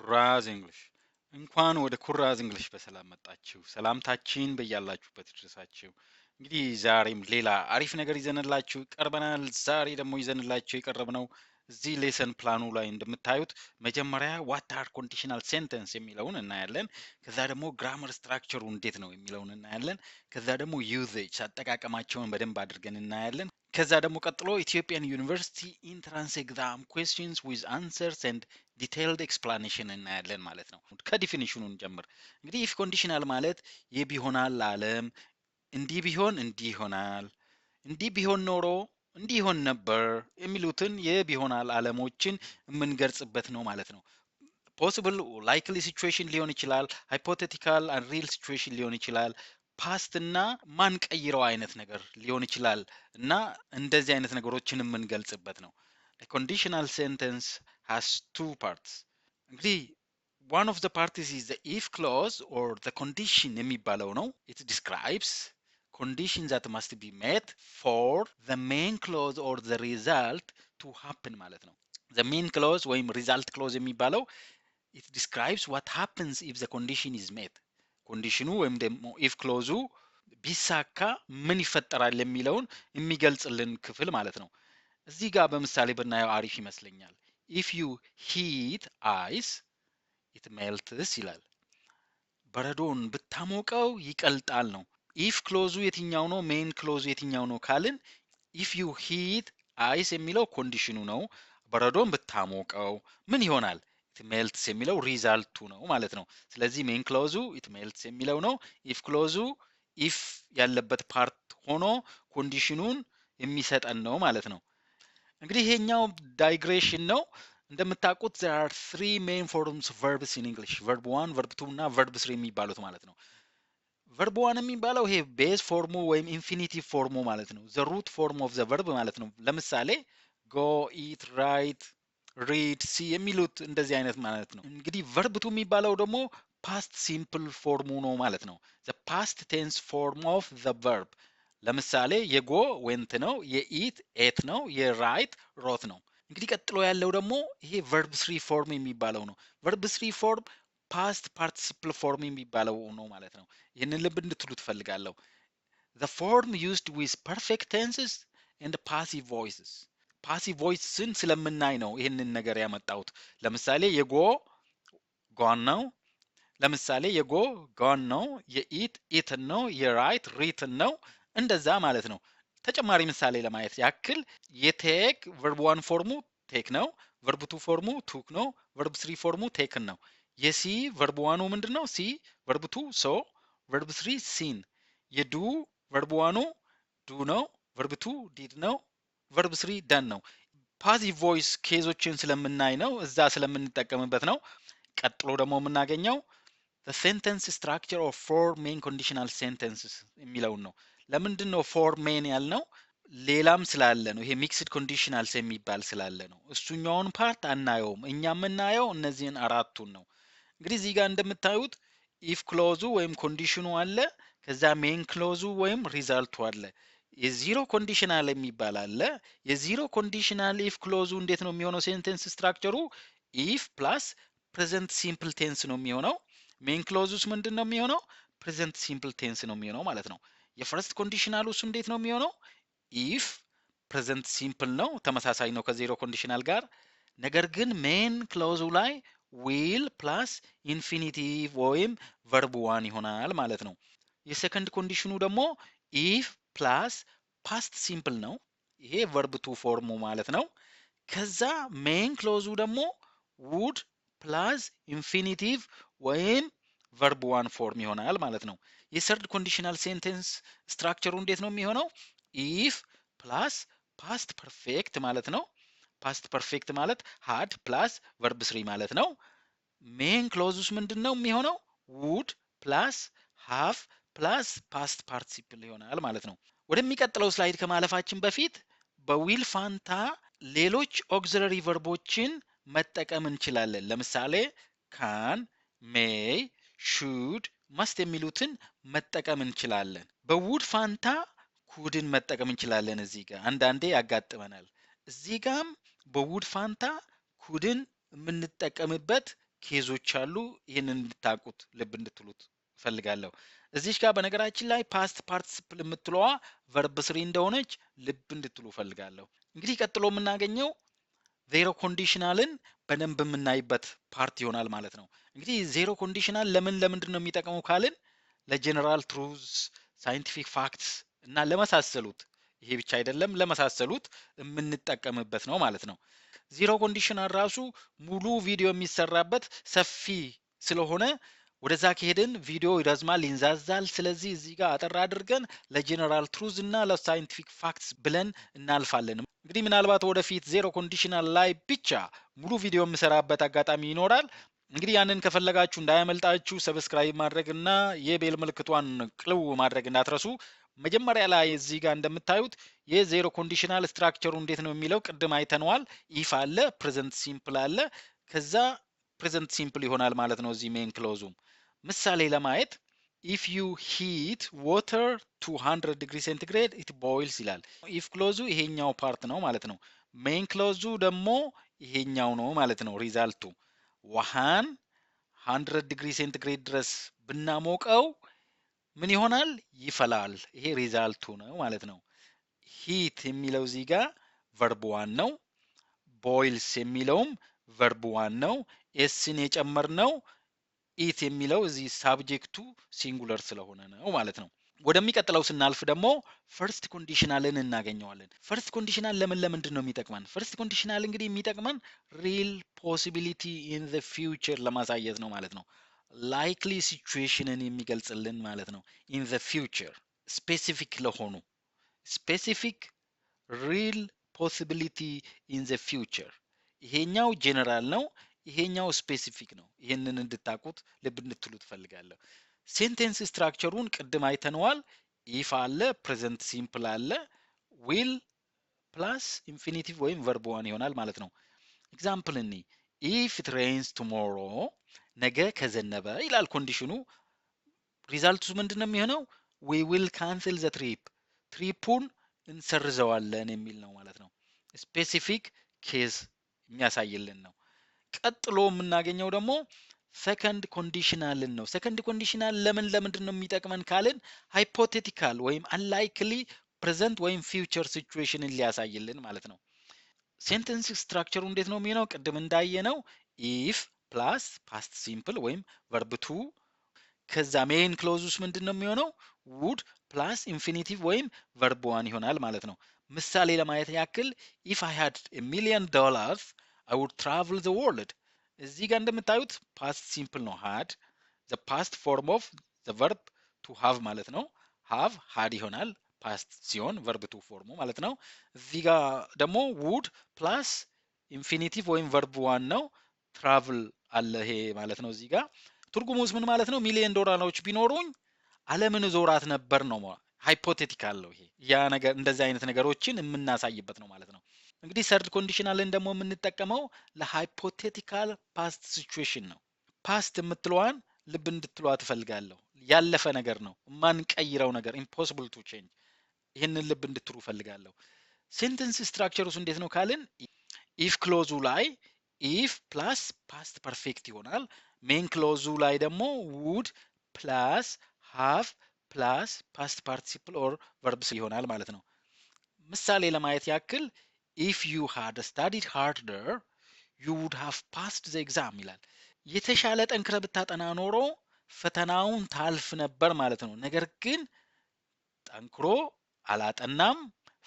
ኩራዝ እንግሊሽ እንኳን ወደ ኩራዝ እንግሊሽ በሰላም መጣችሁ። ሰላምታችን በያላችሁበት ይድረሳችሁ። እንግዲህ ዛሬም ሌላ አሪፍ ነገር ይዘንላችሁ ቀርበናል። ዛሬ ደግሞ ይዘንላችሁ የቀረብነው እዚህ ሌሰን ፕላኑ ላይ እንደምታዩት መጀመሪያ ዋት አር ኮንዲሽናል ሴንተንስ የሚለውን እናያለን። ከዛ ደግሞ ግራመር ስትራክቸሩ እንዴት ነው የሚለውን እናያለን። ከዛ ደግሞ ዩዜጅ አጠቃቀማቸውን በደንብ አድርገን እናያለን። ከዛ ደግሞ ቀጥሎ ኢትዮጵያን ዩኒቨርሲቲ ኢንትራንስ ኤግዛም ኩዌስችንስ ዊዝ አንሰርስ ኤንድ ዲቴይልድ ኤክስፕላኔሽን እናያለን ማለት ነው። ከዲፊኒሽኑ እንጀምር። እንግዲህ ኢፍ ኮንዲሽናል ማለት ይህ ቢሆናል አለም፣ እንዲህ ቢሆን እንዲህ ይሆናል፣ እንዲህ ቢሆን ኖሮ እንዲህ ይሆን ነበር የሚሉትን የቢሆናል አለሞችን የምንገልጽበት ነው ማለት ነው። ፖሲብል ላይክሊ ሲቹዌሽን ሊሆን ይችላል፣ ሃይፖቴቲካል አንሪል ሲቹዌሽን ሊሆን ይችላል፣ ፓስት እና ማንቀይረው አይነት ነገር ሊሆን ይችላል እና እንደዚህ አይነት ነገሮችን የምንገልጽበት ነው። ኮንዲሽናል ሴንተንስ has two parts. እንግዲህ one of the parts is the if clause or the condition የሚባለው ነው. It describes conditions that must be met for the main clause or the result to happen ማለት ነው. The main clause ወይም result clause የሚባለው it describes what happens if the condition is met. ኮንዲሽኑ ወይም ደግሞ if clause ቢሳካ ምን ይፈጠራል የሚለውን የሚገልጽልን ክፍል ማለት ነው። እዚህ ጋር በምሳሌ ብናየው አሪፍ ይመስለኛል። if you heat ice it melts ይላል። በረዶን ብታሞቀው ይቀልጣል ነው። if ክሎዙ የትኛው ነው፣ ሜን ክሎዙ የትኛው ነው ካልን if you heat ice የሚለው ኮንዲሽኑ ነው። በረዶን ብታሞቀው ምን ይሆናል? it melts የሚለው ሪዛልቱ ነው ማለት ነው። ስለዚህ ሜን ክሎዙ it melts የሚለው ነው። if ክሎዙ if ያለበት ፓርት ሆኖ ኮንዲሽኑን የሚሰጠን ነው ማለት ነው። እንግዲህ ይሄኛው ዳይግሬሽን ነው። እንደምታውቁት there are three main forms of verbs in English verb 1 verb 2 እና verb 3 የሚባሉት ማለት ነው። verb 1 የሚባለው ይሄ ቤዝ ፎርሙ ወይም ኢንፊኒቲቭ ፎርሙ ማለት ነው። the root form of the verb ማለት ነው። ለምሳሌ go eat write read see የሚሉት እንደዚህ አይነት ማለት ነው። እንግዲህ verb 2 የሚባለው ደግሞ past simple ፎርሙ ነው ማለት ነው። the past tense form of the verb ለምሳሌ የጎ ዌንት ነው፣ የኢት ኤት ነው፣ የራይት ሮት ነው። እንግዲህ ቀጥሎ ያለው ደግሞ ይሄ verb 3 ፎርም የሚባለው ነው። verb 3 ፎርም past participle form የሚባለው ነው ማለት ነው። ይህንን ልብ እንድትሉ ትፈልጋለሁ። the form used with perfect tenses and passive voices passive voicesን ስለምናይ ነው ይህንን ነገር ያመጣሁት። ለምሳሌ የጎ gone ነው። ለምሳሌ የጎ gone ነው፣ የኢት ኢትን ነው፣ የራይት ሪትን ነው። እንደዛ ማለት ነው። ተጨማሪ ምሳሌ ለማየት ያክል የቴክ verb 1 ፎርሙ ቴክ ነው፣ verb 2 ፎርሙ ቱክ ነው፣ verb 3 ፎርሙ ቴክን ነው። የሲ verb 1 ምንድነው? ሲ verb 2 ሶ verb 3 ሲን። የዱ verb 1 ዱ ነው፣ verb 2 ዲድ ነው፣ verb 3 ደን ነው። ፓሲቭ ቮይስ ኬዞችን ስለምናይ ነው፣ እዛ ስለምንጠቀምበት ነው። ቀጥሎ ደግሞ የምናገኘው the sentence structure of four main conditional sentences የሚለውን ነው። ለምንድን ነው ፎር ሜን ያልነው? ሌላም ስላለ ነው። ይሄ ሚክስድ ኮንዲሽናልስ የሚባል ስላለ ነው። እሱኛውን ፓርት አናየውም። እኛ የምናየው እነዚህን አራቱን ነው። እንግዲህ እዚህ ጋር እንደምታዩት ኢፍ ክሎዙ ወይም ኮንዲሽኑ አለ፣ ከዛ ሜን ክሎዙ ወይም ሪዛልቱ አለ። የዚሮ ኮንዲሽናል የሚባል አለ። የዚሮ ኮንዲሽናል ኢፍ ክሎዙ እንዴት ነው የሚሆነው? ሴንቴንስ ስትራክቸሩ ኢፍ ፕላስ ፕሬዘንት ሲምፕል ቴንስ ነው የሚሆነው። ሜን ክሎዙስ ምንድን ነው የሚሆነው? ፕሬዘንት ሲምፕል ቴንስ ነው የሚሆነው ማለት ነው። የፈርስት ኮንዲሽናል ውስጥ እንዴት ነው የሚሆነው? ኢፍ ፕሬዘንት ሲምፕል ነው፣ ተመሳሳይ ነው ከዜሮ ኮንዲሽናል ጋር። ነገር ግን ሜን ክሎዙ ላይ ዊል ፕላስ ኢንፊኒቲቭ ወይም verb 1 ይሆናል ማለት ነው። የሰከንድ ኮንዲሽኑ ደግሞ ኢፍ ፕላስ ፓስት ሲምፕል ነው፣ ይሄ verb 2 ፎርሙ ማለት ነው። ከዛ ሜን ክሎዙ ደግሞ ውድ ፕላስ ኢንፊኒቲቭ ወይም verb 1 ፎርም ይሆናል ማለት ነው። የሰርድ ኮንዲሽናል ሴንቴንስ ስትራክቸሩ እንዴት ነው የሚሆነው? ኢፍ ፕላስ ፓስት ፐርፌክት ማለት ነው። ፓስት ፐርፌክት ማለት had ፕላስ verb 3 ማለት ነው። ሜን ክሎዙስ ምንድን ነው የሚሆነው? would ፕላስ have ፕላስ ፓስት ፓርቲሲፕል ይሆናል ማለት ነው። ወደሚቀጥለው ስላይድ ከማለፋችን በፊት በዊል ፋንታ ሌሎች ኦክሲለሪ ቨርቦችን መጠቀም እንችላለን። ለምሳሌ ካን፣ ሜይ፣ ሹድ፣ መስት የሚሉትን መጠቀም እንችላለን። በውድ ፋንታ ኩድን መጠቀም እንችላለን። እዚህ ጋር አንዳንዴ ያጋጥመናል። እዚህ ጋም በውድ ፋንታ ኩድን የምንጠቀምበት ኬዞች አሉ። ይህንን እንድታቁት ልብ እንድትሉት ፈልጋለሁ። እዚች ጋር በነገራችን ላይ ፓስት ፓርቲሲፕል የምትለዋ ቨርብ ስሪ እንደሆነች ልብ እንድትሉ ፈልጋለሁ። እንግዲህ ቀጥሎ የምናገኘው ዜሮ ኮንዲሽናልን በደንብ የምናይበት ፓርት ይሆናል ማለት ነው። እንግዲህ ዜሮ ኮንዲሽናል ለምንድን ነው የሚጠቅመው ካልን ለጀነራል ትሩዝ፣ ሳይንቲፊክ ፋክትስ እና ለመሳሰሉት፣ ይሄ ብቻ አይደለም ለመሳሰሉት የምንጠቀምበት ነው ማለት ነው። ዜሮ ኮንዲሽናል ራሱ ሙሉ ቪዲዮ የሚሰራበት ሰፊ ስለሆነ ወደዛ ከሄድን ቪዲዮ ይረዝማል፣ ይንዛዛል። ስለዚህ እዚህ ጋር አጠር አድርገን ለጀነራል ትሩዝ እና ለሳይንቲፊክ ፋክትስ ብለን እናልፋለን። እንግዲህ ምናልባት ወደፊት ዜሮ ኮንዲሽናል ላይ ብቻ ሙሉ ቪዲዮ የምሰራበት አጋጣሚ ይኖራል። እንግዲህ ያንን ከፈለጋችሁ እንዳያመልጣችሁ ሰብስክራይብ ማድረግ እና የቤል ምልክቷን ቅልው ማድረግ እንዳትረሱ። መጀመሪያ ላይ እዚህ ጋር እንደምታዩት የዜሮ ኮንዲሽናል ስትራክቸሩ እንዴት ነው የሚለው ቅድም አይተነዋል። ኢፍ አለ፣ ፕሬዘንት ሲምፕል አለ። ከዛ ፕሬዘንት ሲምፕል ይሆናል ማለት ነው እዚህ ሜን ክሎዙም። ምሳሌ ለማየት ኢፍ ዩ ሂት ዋተር 200 ዲግሪ ሴንቲግሬድ ኢት ቦይልስ ይላል። ኢፍ ክሎዙ ይሄኛው ፓርት ነው ማለት ነው። ሜን ክሎዙ ደግሞ ይሄኛው ነው ማለት ነው። ሪዛልቱ ውሃን 100 ዲግሪ ሴንቲግሬድ ድረስ ብናሞቀው ምን ይሆናል? ይፈላል። ይሄ ሪዛልቱ ነው ማለት ነው። ሂት የሚለው እዚህ ጋር ቨርብ ዋን ነው። ቦይልስ የሚለውም ቨርብ ዋን ነው። ኤስን የጨመርነው ኢት የሚለው እዚህ ሳብጀክቱ ሲንጉለር ስለሆነ ነው ማለት ነው። ወደሚቀጥለው ስናልፍ ደግሞ ፈርስት ኮንዲሽናልን እናገኘዋለን። ፈርስት ኮንዲሽናል ለምንድን ነው የሚጠቅመን? ፈርስት ኮንዲሽናል እንግዲህ የሚጠቅመን ሪል ፖሲቢሊቲ ኢን ዘ ፊውቸር ለማሳየት ነው ማለት ነው። ላይክሊ ሲቹዌሽንን የሚገልጽልን ማለት ነው። ኢን ዘ ፊውቸር ስፔሲፊክ ለሆኑ ስፔሲፊክ ሪል ፖሲቢሊቲ ኢን ዘ ፊውቸር። ይሄኛው ጄኔራል ነው፣ ይሄኛው ስፔሲፊክ ነው። ይሄንን እንድታቁት ልብ እንድትሉ ትፈልጋለሁ። ሴንቴንስ ስትራክቸሩን ቅድም አይተነዋል። ኢፍ አለ፣ ፕሬዘንት ሲምፕል አለ፣ ዊል ፕላስ ኢንፊኒቲቭ ወይም ቨርብ ዋን ይሆናል ማለት ነው። ኤግዛምፕል እኒ ኢፍ ኢት ሬንስ ቱሞሮ፣ ነገ ከዘነበ ይላል ኮንዲሽኑ። ሪዛልቱ ምንድን ነው የሚሆነው? ዊ ዊል ካንስል ዘ ትሪፕ፣ ትሪፑን እንሰርዘዋለን የሚል ነው ማለት ነው። ስፔሲፊክ ኬዝ የሚያሳይልን ነው። ቀጥሎ የምናገኘው ደግሞ ሰከንድ ኮንዲሽናልን ነው። ሰከንድ ኮንዲሽናል ለምንድን ነው የሚጠቅመን ካልን ሃይፖቴቲካል ወይም አንላይክሊ ፕሬዘንት ወይም ፊውቸር ሲቹዌሽንን ሊያሳይልን ማለት ነው። ሴንተንስ ስትራክቸሩ እንዴት ነው የሚሆነው? ቅድም እንዳየነው ኢፍ ፕላስ ፓስት ሲምፕል ወይም ቨርብ ቱ፣ ከዛ ሜን ክሎዙስ ምንድን ነው የሚሆነው? ውድ ፕላስ ኢንፊኒቲቭ ወይም ቨርብ ዋን ይሆናል ማለት ነው። ምሳሌ ለማየት ያክል ኢፍ አይ ሃድ $1 million I would travel the world። እዚህ ጋር እንደምታዩት ፓስት ሲምፕል ነው ሃድ፣ the past form of the verb to have ማለት ነው። have had ይሆናል ፓስት ሲሆን ቨርብ ቱ ፎርሙ ማለት ነው። እዚህ ጋር ደግሞ would ፕላስ ኢንፊኒቲቭ ወይም ቨርብ ዋን ነው። ትራቭል አለ ይሄ ማለት ነው። እዚህ ጋር ትርጉሙስ ምን ማለት ነው? $1,000,000 ቢኖሩኝ ዓለምን ዞራት ነበር ነው። ሃይፖቴቲካል ነው ይሄ። ያ ነገር እንደዚህ አይነት ነገሮችን የምናሳይበት ነው ማለት ነው። እንግዲህ ሰርድ ኮንዲሽናልን ደግሞ የምንጠቀመው ለሃይፖቴቲካል ፓስት ሲቹዌሽን ነው። ፓስት የምትለዋን ልብ እንድትሏ ትፈልጋለሁ። ያለፈ ነገር ነው፣ የማንቀይረው ነገር ኢምፖሲብል ቱ ቼንጅ። ይህንን ልብ እንድትሉ ፈልጋለሁ። ሴንተንስ ስትራክቸሩስ እንዴት ነው ካልን ኢፍ ክሎዙ ላይ ኢፍ ፕላስ ፓስት ፐርፌክት ይሆናል። ሜን ክሎዙ ላይ ደግሞ ውድ ፕላስ ሃቭ ፕላስ ፓስት ፓርቲሲፕል ኦር ቨርብስ ይሆናል ማለት ነው። ምሳሌ ለማየት ያክል ኢፍ ዩ ሃድ ስታዲድ ሃርደር ዩ ውድ ሃቭ ፓስድ ዘ ኤግዛም ይላል። የተሻለ ጠንክረ ብታጠና ኖሮ ፈተናውን ታልፍ ነበር ማለት ነው። ነገር ግን ጠንክሮ አላጠናም፣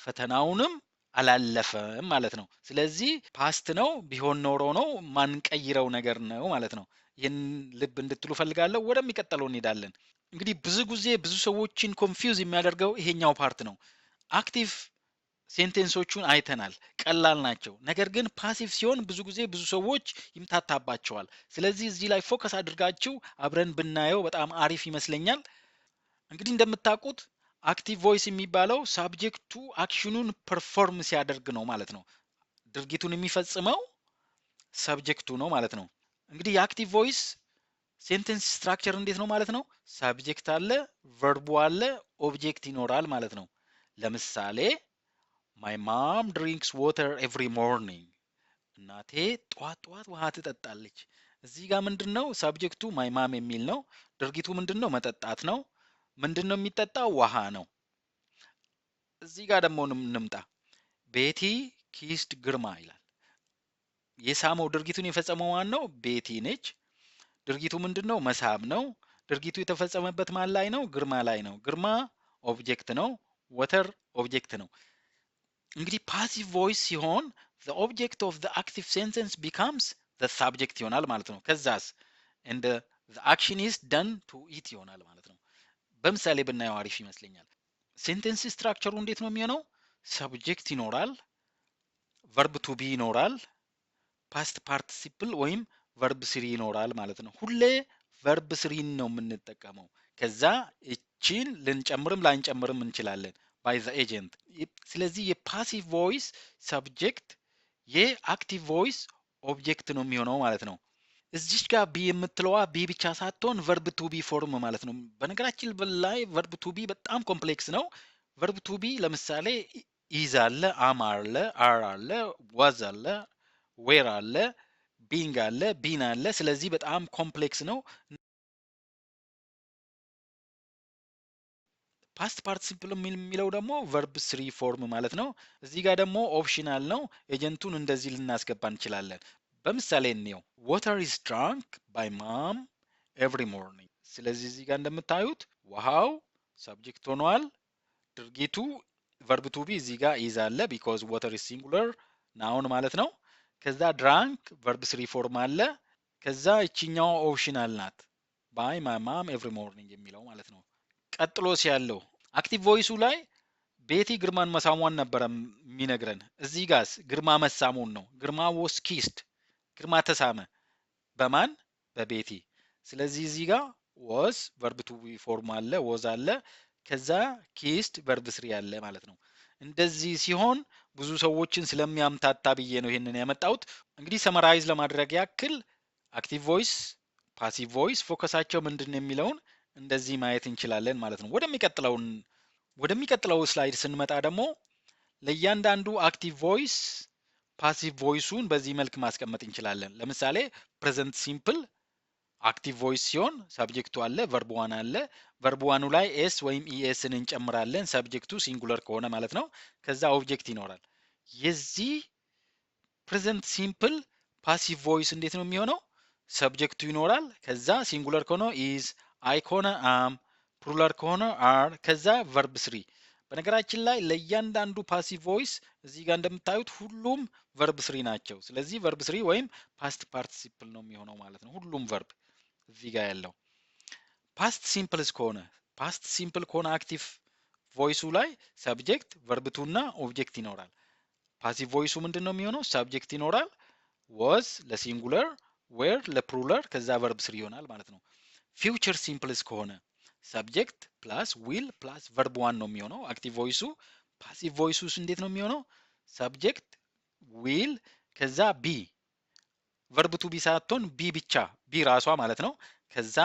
ፈተናውንም አላለፈም ማለት ነው። ስለዚህ ፓስት ነው፣ ቢሆን ኖሮ ነው፣ ማንቀይረው ነገር ነው ማለት ነው። ይህን ልብ እንድትሉ ፈልጋለሁ። ወደሚቀጥለው እንሄዳለን። እንግዲህ ብዙ ጊዜ ብዙ ሰዎችን ኮንፊውዝ የሚያደርገው ይሄኛው ፓርት ነው። አክቲቭ ሴንቴንሶቹን አይተናል፣ ቀላል ናቸው። ነገር ግን ፓሲቭ ሲሆን ብዙ ጊዜ ብዙ ሰዎች ይምታታባቸዋል። ስለዚህ እዚህ ላይ ፎከስ አድርጋችሁ አብረን ብናየው በጣም አሪፍ ይመስለኛል። እንግዲህ እንደምታውቁት አክቲቭ ቮይስ የሚባለው ሳብጀክቱ አክሽኑን ፐርፎርም ሲያደርግ ነው ማለት ነው። ድርጊቱን የሚፈጽመው ሰብጀክቱ ነው ማለት ነው። እንግዲህ የአክቲቭ ቮይስ ሴንተንስ ስትራክቸር እንዴት ነው ማለት ነው? ሳብጀክት አለ፣ ቨርቡ አለ፣ ኦብጀክት ይኖራል ማለት ነው። ለምሳሌ ማይ ማም ድሪንክስ ዋተር ኤቭሪ ሞርኒንግ፣ እናቴ ጠዋት ጠዋት ውሃ ትጠጣለች። እዚህ ጋር ምንድነው ሳብጀክቱ ማይ ማም የሚል ነው። ድርጊቱ ምንድነው መጠጣት ነው። ምንድነው የሚጠጣው? ውሃ ነው። እዚህ ጋር ደግሞ እንምጣ። ቤቲ ኪስድ ግርማ ይላል። የሳመው ድርጊቱን የፈጸመው ማን ነው? ቤቲ ነች። ድርጊቱ ምንድነው? መሳብ ነው። ድርጊቱ የተፈጸመበት ማን ላይ ነው? ግርማ ላይ ነው። ግርማ ኦብጀክት ነው። ወተር ኦብጀክት ነው። እንግዲህ ፓሲቭ ቮይስ ሲሆን the object of the active sentence becomes the subject ይሆናል ማለት ነው። ከዛስ and the action is done to it ይሆናል ማለት ነው። በምሳሌ ብናየው አሪፍ ይመስለኛል። ሴንቴንስ ስትራክቸሩ እንዴት ነው የሚሆነው? ሰብጀክት ይኖራል፣ ቨርብ ቱ ቢ ይኖራል፣ ፓስት ፓርቲሲፕል ወይም ቨርብ ስሪ ይኖራል ማለት ነው። ሁሌ ቨርብ ስሪን ነው የምንጠቀመው። ከዛ እቺን ልንጨምርም ላንጨምርም እንችላለን ባይ ዘ ኤጀንት። ስለዚህ የፓሲቭ ቮይስ ሰብጀክት፣ የአክቲቭ ቮይስ ኦብጀክት ነው የሚሆነው ማለት ነው። እዚች ጋር ቢ የምትለዋ ቢ ብቻ ሳትሆን ቨርብ ቱ ቢ ፎርም ማለት ነው። በነገራችን ላይ ቨርብ ቱ ቢ በጣም ኮምፕሌክስ ነው። ቨርብ ቱ ቢ ለምሳሌ ኢዝ አለ፣ አም አለ፣ አር አለ፣ ዋዝ አለ፣ ዌር አለ፣ ቢንግ አለ፣ ቢን አለ። ስለዚህ በጣም ኮምፕሌክስ ነው። ፓስት ፓርቲሲፕል የሚለው ደግሞ ቨርብ ስሪ ፎርም ማለት ነው። እዚህ ጋር ደግሞ ኦፕሽናል ነው። ኤጀንቱን እንደዚህ ልናስገባ እንችላለን። በምሳሌ እንየው። ዋተር ኢዝ ድራንክ ባይ ማም ኤቭሪ ሞርኒንግ። ስለዚህ እዚህ ጋር እንደምታዩት ውሃው ሰብጀክት ሆኗል። ድርጊቱ ቨርብ ቱ ቢ እዚህ ጋር ኢዝ አለ ቢኮዝ ዋተር ኢዝ ሲንጉለር ናውን ማለት ነው። ከዛ ድራንክ ቨርብ ስሪ ፎርም አለ። ከዛ ይችኛዋ ኦፕሽናል ናት ባይ ማይ ማም ኤቭሪ ሞርኒንግ የሚለው ማለት ነው። ቀጥሎስ ያለው አክቲቭ ቮይሱ ላይ ቤቲ ግርማን መሳሟን ነበረ የሚነግረን። እዚህ ጋስ ግርማ መሳሙን ነው። ግርማ ወስ ኪስድ፣ ግርማ ተሳመ በማን? በቤቲ። ስለዚህ እዚህ ጋር ወስ ቨርብ ቱ ቢ ፎርም አለ፣ ወዝ አለ፣ ከዛ ኪስድ ቨርብ ስሪ አለ ማለት ነው። እንደዚህ ሲሆን ብዙ ሰዎችን ስለሚያምታታ ብዬ ነው ይሄንን ያመጣሁት። እንግዲህ ሰመራይዝ ለማድረግ ያክል አክቲቭ ቮይስ፣ ፓሲቭ ቮይስ ፎከሳቸው ምንድን ነው የሚለውን እንደዚህ ማየት እንችላለን ማለት ነው። ወደሚቀጥለው ስላይድ ስንመጣ ደግሞ ለእያንዳንዱ አክቲቭ ቮይስ ፓሲቭ ቮይሱን በዚህ መልክ ማስቀመጥ እንችላለን። ለምሳሌ ፕሬዘንት ሲምፕል አክቲቭ ቮይስ ሲሆን ሰብጀክቱ አለ፣ ቨርብ ዋን አለ። ቨርብ ዋኑ ላይ ኤስ ወይም ኢኤስን እንጨምራለን፣ ሰብጀክቱ ሲንጉለር ከሆነ ማለት ነው። ከዛ ኦብጀክት ይኖራል። የዚህ ፕሬዘንት ሲምፕል ፓሲቭ ቮይስ እንዴት ነው የሚሆነው? ሰብጀክቱ ይኖራል፣ ከዛ ሲንጉለር ከሆነ ኢዝ፣ አይ ከሆነ አም፣ ፕሉራል ከሆነ አር፣ ከዛ ቨርብ ስሪ። በነገራችን ላይ ለእያንዳንዱ ፓሲቭ ቮይስ እዚህ ጋር እንደምታዩት ሁሉም ቨርብ ስሪ ናቸው። ስለዚህ ቨርብ ስሪ ወይም ፓስት ፓርቲሲፕል ነው የሚሆነው ማለት ነው። ሁሉም ቨርብ እዚህ ጋር ያለው ፓስት ሲምፕል ከሆነ አክቲቭ ቮይሱ ላይ ሰብጀክት ቨርብ ቱ እና ኦብጀክት ይኖራል። ፓሲቭ ቮይሱ ምንድን ነው የሚሆነው? ሰብጀክት ይኖራል፣ ወዝ ለሲንጉለር፣ ዌር ለፕሉራል፣ ከዛ ቨርብ ስሪ ይሆናል ማለት ነው። ፊውቸር ሲምፕልስ ከሆነ ሰብጀክት ፕላስ ዊል ፕላስ ቨርብ ዋን ነው የሚሆነው አክቲቭ ቮይሱ። ፓሲቭ ቮይሱስ እንዴት ነው የሚሆነው? ሰብጀክት ዊል ከዛ ቢ፣ ቨርብ ቱ ቢ ሳትሆን ቢ ብቻ፣ ቢ ራሷ ማለት ነው። ከዛ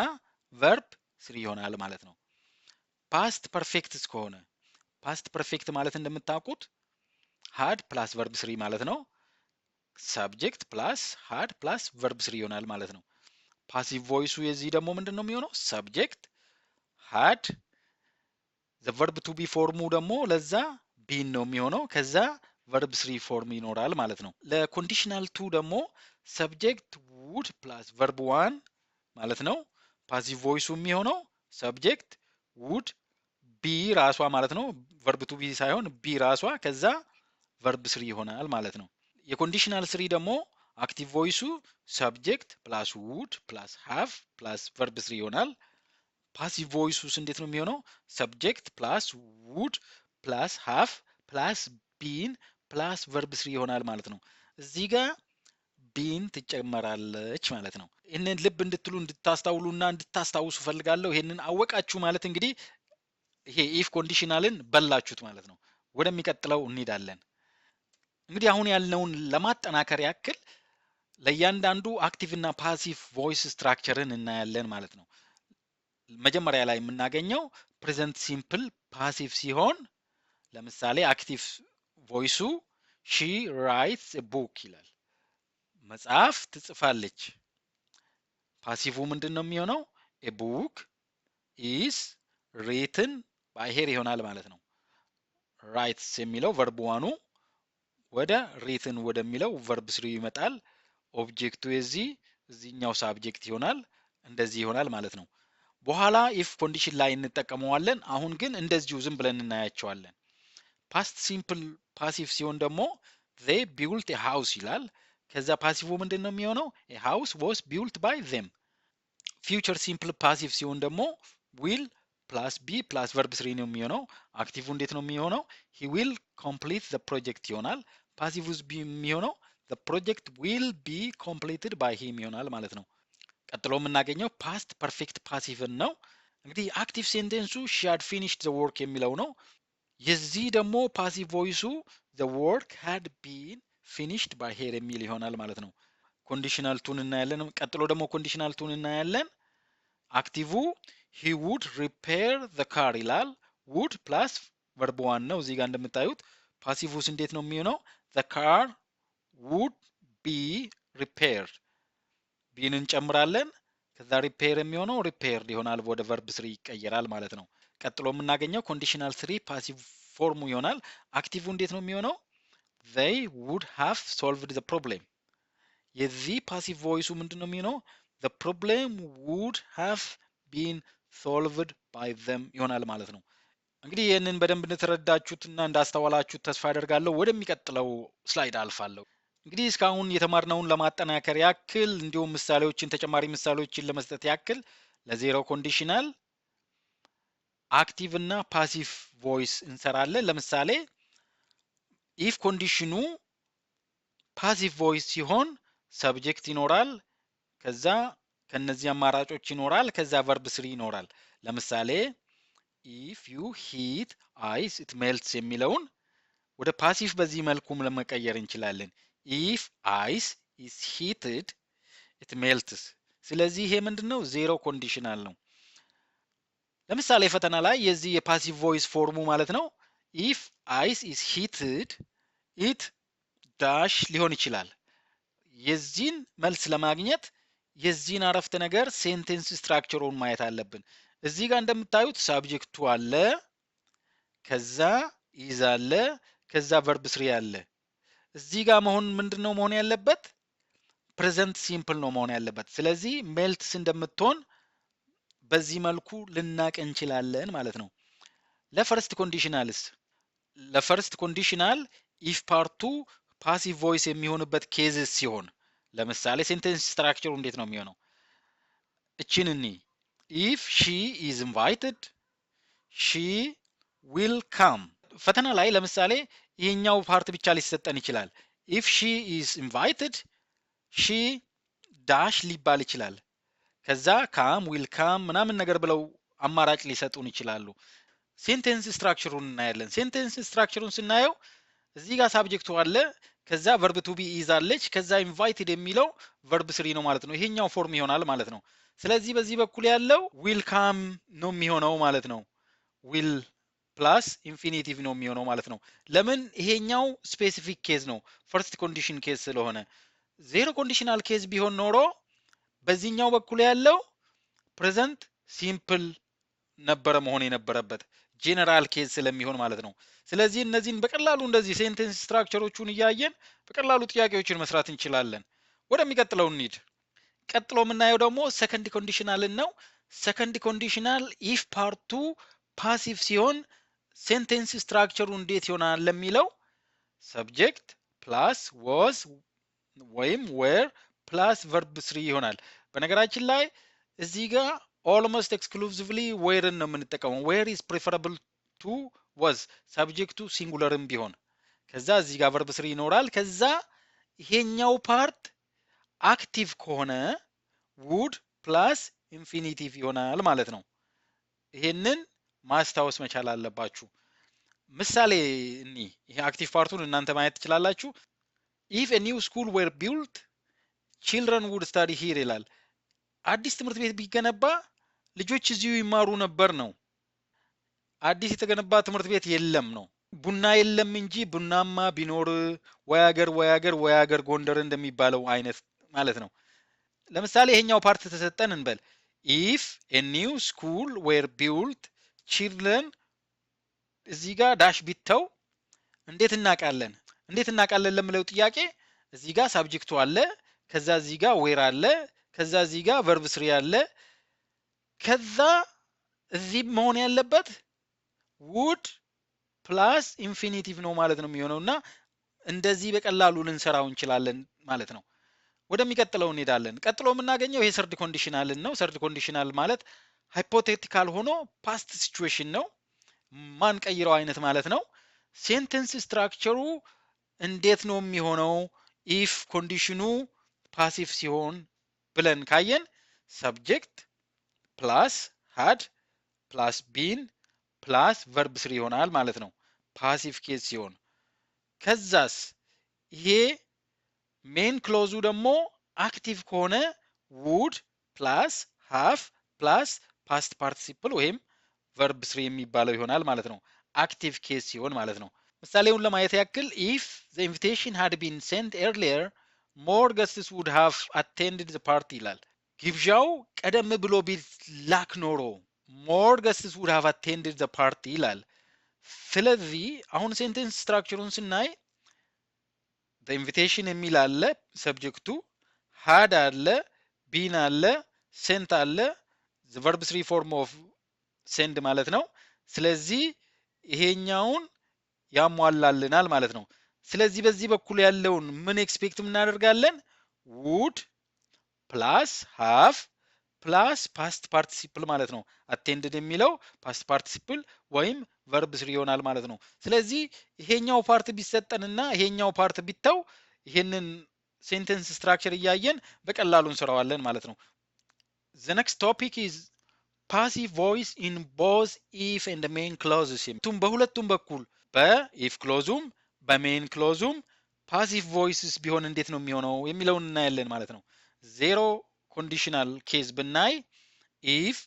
ቨርብ ስሪ ይሆናል ማለት ነው። ፓስት ፐርፌክትስ ከሆነ ፓስት ፐርፌክት ማለት እንደምታውቁት ሃድ ፕላስ ቨርብ ስሪ ማለት ነው። ሰብጀክት ፕላስ ሃድ ፕላስ ቨርብ ስሪ ይሆናል ማለት ነው። ፓሲቭ ቮይሱ የዚህ ደግሞ ምንድን ነው የሚሆነው? ሰብጀክት ሃድ ዘ ቨርብ ቱ ቢ ፎርሙ ደግሞ ለዛ ቢን ነው የሚሆነው። ከዛ ቨርብ ስሪ ፎርም ይኖራል ማለት ነው። ለኮንዲሽናል ቱ ደግሞ ሰብጀክት ውድ ፕላስ ቨርብ ዋን ማለት ነው። ፓሲቭ ቮይሱ የሚሆነው ሰብጀክት ውድ ቢ ራሷ ማለት ነው። ቨርብ ቱ ቢ ሳይሆን ቢ ራሷ፣ ከዛ ቨርብ ስሪ ይሆናል ማለት ነው። የኮንዲሽናል ስሪ ደግሞ አክቲቭ ቮይሱ ሰብጀክት ፕላስ ውድ ፕላስ ሃቭ ፕላስ ቨርብ ስሪ ይሆናል። ፓሲቭ ቮይሱስ እንዴት ነው የሚሆነው? ሰብጀክት ፕላስ ውድ ፕላስ ሃቭ ፕላስ ቢን ፕላስ ቨርብ ስሪ ይሆናል ማለት ነው። እዚህ ጋር ቢን ትጨመራለች ማለት ነው። ይህንን ልብ እንድትሉ እንድታስታውሉና እንድታስታውሱ ፈልጋለሁ። ይህንን አወቃችሁ ማለት እንግዲህ ይሄ ኢፍ ኮንዲሽናልን በላችሁት ማለት ነው። ወደሚቀጥለው እንሄዳለን። እንግዲህ አሁን ያልነውን ለማጠናከር ያክል ለእያንዳንዱ አክቲቭ እና ፓሲቭ ቮይስ ስትራክቸርን እናያለን ማለት ነው። መጀመሪያ ላይ የምናገኘው ፕሬዘንት ሲምፕል ፓሲቭ ሲሆን ለምሳሌ አክቲቭ ቮይሱ ሺ ራይትስ ቡክ ይላል። መጽሐፍ ትጽፋለች። ፓሲቭ ምንድነው የሚሆነው? a book is written by here ይሆናል ማለት ነው። writes የሚለው verb ዋኑ ወደ written ወደሚለው verb 3 ይመጣል። ኦብጀክቱ እዚህኛው ሳብጀክት ይሆናል። እንደዚህ ይሆናል ማለት ነው። በኋላ if ኮንዲሽን ላይ እንጠቀመዋለን። አሁን ግን እንደዚሁ ዝም ብለን እናያቸዋለን። ፓስት ሲምፕል ፓሲቭ ሲሆን ደግሞ they built a house ይላል። ከዛ ፓሲቭ ምንድነው የሚሆነው? a house was built by them። ፊውቸር ሲምፕል ፓሲቭ ሲሆን ደግሞ will ፕላስ ቢ ፕላስ verb 3 ነው የሚሆነው። አክቲቭ እንዴት ነው የሚሆነው? he will complete the project ይሆናል። ፓሲቭ ውስጥ የሚሆነው the project will be completed by him ይሆናል ማለት ነው። ቀጥሎ የምናገኘው ፓስት ፐርፌክት ፓሲቭን ነው። እንግዲህ አክቲቭ ሴንቴንሱ she had finished the work የሚለው ነው። የዚህ ደግሞ ፓሲቭ ቮይሱ the work had been finished by her የሚል ይሆናል ማለት ነው። ኮንዲሽናል ቱን እናያለን። ቀጥሎ ደግሞ ኮንዲሽናል ቱን እናያለን። አክቲቭ he would repair the car ይላል። would ፕላስ verb 1 ነው እዚህ ጋር እንደምታዩት። ፓሲቭስ እንዴት ነው የሚሆነው? the car would be repaired ቢን እንጨምራለን። ከዛ ሪፔር የሚሆነው ሪፔርድ ይሆናል፣ ወደ verb 3 ይቀየራል ማለት ነው። ቀጥሎ የምናገኘው ኮንዲሽናል 3 ፓሲቭ ፎርሙ ይሆናል። አክቲቭ እንዴት ነው የሚሆነው? they would have solved the problem። የዚህ ፓሲቭ ቮይሱ ምንድን ነው የሚሆነው? the problem would have been solved by them ይሆናል ማለት ነው። እንግዲህ ይህንን በደንብ እንደተረዳችሁትና እንዳስተዋላችሁት ተስፋ አደርጋለሁ። ወደሚቀጥለው ስላይድ አልፋለሁ። እንግዲህ እስካሁን የተማርነውን ለማጠናከር ያክል እንዲሁም ምሳሌዎችን ተጨማሪ ምሳሌዎችን ለመስጠት ያክል ለዜሮ ኮንዲሽናል አክቲቭ እና ፓሲቭ ቮይስ እንሰራለን። ለምሳሌ ኢፍ ኮንዲሽኑ ፓሲቭ ቮይስ ሲሆን ሰብጀክት ይኖራል፣ ከዛ ከነዚህ አማራጮች ይኖራል፣ ከዛ verb 3 ይኖራል። ለምሳሌ if you heat ice it melts የሚለውን ወደ ፓሲቭ በዚህ መልኩም ለመቀየር እንችላለን። if ice is heated it melts። ስለዚህ ይሄ ምንድነው? ዜሮ ኮንዲሽናል ነው። ለምሳሌ ፈተና ላይ የዚህ የፓሲቭ ቮይስ ፎርሙ ማለት ነው if ice is heated it ዳሽ ሊሆን ይችላል። የዚህን መልስ ለማግኘት የዚህን አረፍተ ነገር ሴንቴንስ ስትራክቸሩን ማየት አለብን። እዚህ ጋር እንደምታዩት ሳብጀክቱ አለ፣ ከዛ ኢዝ አለ፣ ከዛ verb 3 አለ። እዚህ ጋር ምንድነው መሆን ያለበት? ፕሬዘንት ሲምፕል ነው መሆን ያለበት። ስለዚህ ሜልትስ እንደምትሆን በዚህ መልኩ ልናቅ እንችላለን ማለት ነው። ለፈርስት ኮንዲሽናልስ ለፈርስት ኮንዲሽናል ኢፍ ፓርቱ ፓሲቭ ቮይስ የሚሆንበት ኬዝስ ሲሆን ለምሳሌ ሴንቴንስ ስትራክቸሩ እንዴት ነው የሚሆነው? እቺን እኒ if she is invited she will come። ፈተና ላይ ለምሳሌ ይሄኛው ፓርት ብቻ ሊሰጠን ይችላል። if she is invited she ዳሽ ሊባል ይችላል። ከዛ ካም ዊል ካም ምናምን ነገር ብለው አማራጭ ሊሰጡን ይችላሉ። ሴንቴንስ ስትራክቸሩን እናያለን። ሴንቴንስ ስትራክቸሩን ስናየው እዚህ ጋር ሳብጀክቱ አለ፣ ከዛ verb to be ይዛለች፣ ከዛ ኢንቫይትድ የሚለው verb 3 ነው ማለት ነው። ይሄኛው ፎርም ይሆናል ማለት ነው። ስለዚህ በዚህ በኩል ያለው ዊል ካም ነው የሚሆነው ማለት ነው። ዊል ፕላስ ኢንፊኒቲቭ ነው የሚሆነው ማለት ነው። ለምን? ይሄኛው ስፔሲፊክ ኬዝ ነው፣ ፈርስት ኮንዲሽን ኬዝ ስለሆነ። ዜሮ ኮንዲሽናል ኬዝ ቢሆን ኖሮ በዚህኛው በኩል ያለው ፕሬዘንት ሲምፕል ነበረ መሆን የነበረበት ጄነራል ኬዝ ስለሚሆን ማለት ነው። ስለዚህ እነዚህን በቀላሉ እንደዚህ ሴንቴንስ ስትራክቸሮቹን እያየን በቀላሉ ጥያቄዎችን መስራት እንችላለን። ወደሚቀጥለው እንሂድ። ቀጥሎ የምናየው ደግሞ ሰከንድ ኮንዲሽናልን ነው። ሰከንድ ኮንዲሽናል ኢፍ ፓርቱ ፓሲቭ ሲሆን ሴንቴንስ ስትራክቸሩ እንዴት ይሆናል ለሚለው ሰብጀክት ፕላስ was ወይም were ፕላስ verb 3 ይሆናል። በነገራችን ላይ እዚህ ጋር almost exclusively whereን ነው የምንጠቀመው። where is preferable to was ሰብጀክቱ ሲንጉለርም ቢሆን፣ ከዛ እዚህ ጋር verb 3 ይኖራል። ከዛ ይሄኛው ፓርት አክቲቭ ከሆነ would ፕላስ ኢንፊኒቲቭ ይሆናል ማለት ነው። ይሄንን ማስታወስ መቻል አለባችሁ። ምሳሌ ይሄ አክቲቭ ፓርቱን እናንተ ማየት ትችላላችሁ። if a new school were built children would study here ይላል። አዲስ ትምህርት ቤት ቢገነባ ልጆች እዚሁ ይማሩ ነበር ነው። አዲስ የተገነባ ትምህርት ቤት የለም ነው። ቡና የለም እንጂ ቡናማ ቢኖር ወይ አገር ጎንደር እንደሚባለው አይነት ማለት ነው። ለምሳሌ ይሄኛው ፓርት ተሰጠን እንበል if a new school were built children እዚህ ጋር ዳሽ ቢተው እንዴት እናውቃለን ለምለው ጥያቄ እዚህ ጋር ሳብጀክቱ አለ ከዛ እዚህ ጋር ዌር አለ ከዛ እዚህ ጋር ቨርብ ስሪ አለ ከዛ እዚህ መሆን ያለበት would ፕላስ ኢንፊኒቲቭ ነው ማለት ነው የሚሆነውና እንደዚህ በቀላሉ ልንሰራው እንችላለን ማለት ነው። ወደሚቀጥለው እንሄዳለን። ቀጥሎ የምናገኘው ይሄ ሰርድ ኮንዲሽናልን ነው። ሰርድ ኮንዲሽናል ማለት ሃይፖቴቲካል ሆኖ ፓስት ሲቹዌሽን ነው፣ ማን ቀይረው አይነት ማለት ነው። ሴንተንስ ስትራክቸሩ እንዴት ነው የሚሆነው ኢፍ ኮንዲሽኑ ፓሲቭ ሲሆን ብለን ካየን ሰብጀክት ፕላስ ሃድ ፕላስ ቢን ፕላስ ቨርብ ስሪ ይሆናል ማለት ነው ፓሲቭ ኬዝ ሲሆን። ከዛስ ይሄ ሜን ክሎዙ ደግሞ አክቲቭ ከሆነ ውድ ፕላስ ሃፍ ፕላስ ፓስት ፓርቲሲፕል ወይም ቨርብ ስሪ የሚባለው ይሆናል ማለት ነው አክቲቭ ኬዝ ሲሆን ማለት ነው። ምሳሌውን ለማየት ያክል ኢፍ ዘ ኢንቪቴሽን ሃድ ቢን ሴንት ኤርሊየር ሞር ገስትስ ውድ ሃቭ አቴንድድ ዘ ፓርቲ ይላል። ግብዣው ቀደም ብሎ ቢላክ ኖሮ ሞር ገስትስ ውድ ሃቭ አቴንድድ ዘ ፓርቲ ይላል። ስለዚህ አሁን ሴንቴንስ ስትራክቸሩን ስናይ ዘ ኢንቪቴሽን የሚል አለ ሰብጀክቱ፣ ሃድ አለ፣ ቢን አለ፣ ሴንት አለ፣ ዘ ቨርብ ስሪ ፎርም ኦፍ ሴንድ ማለት ነው። ስለዚህ ይሄኛውን ያሟላልናል ማለት ነው። ስለዚህ በዚህ በኩል ያለውን ምን ኤክስፔክት እናደርጋለን? ውድ ፕላስ ሃፍ ፕላስ ፓስት ፓርቲሲፕል ማለት ነው። አቴንድድ የሚለው ፓስት ፓርቲሲፕል ወይም ቨርብ ስሪ ይሆናል ማለት ነው። ስለዚህ ይሄኛው ፓርት ቢሰጠንና ይሄኛው ፓርት ቢተው ይሄንን ሴንተንስ ስትራክቸር እያየን በቀላሉ እንሰራዋለን ማለት ነው። the next topic is passive voice in both if and main clauses በሁለቱም በኩል በኢፍ ክሎዙም በሜን ክሎዙም ፓሲቭ ቮይስስ ቢሆን እንዴት ነው የሚሆነው የሚለውን እናያለን ማለት ነው። ዜሮ ኮንዲሽናል ኬዝ ብናይ ኢፍ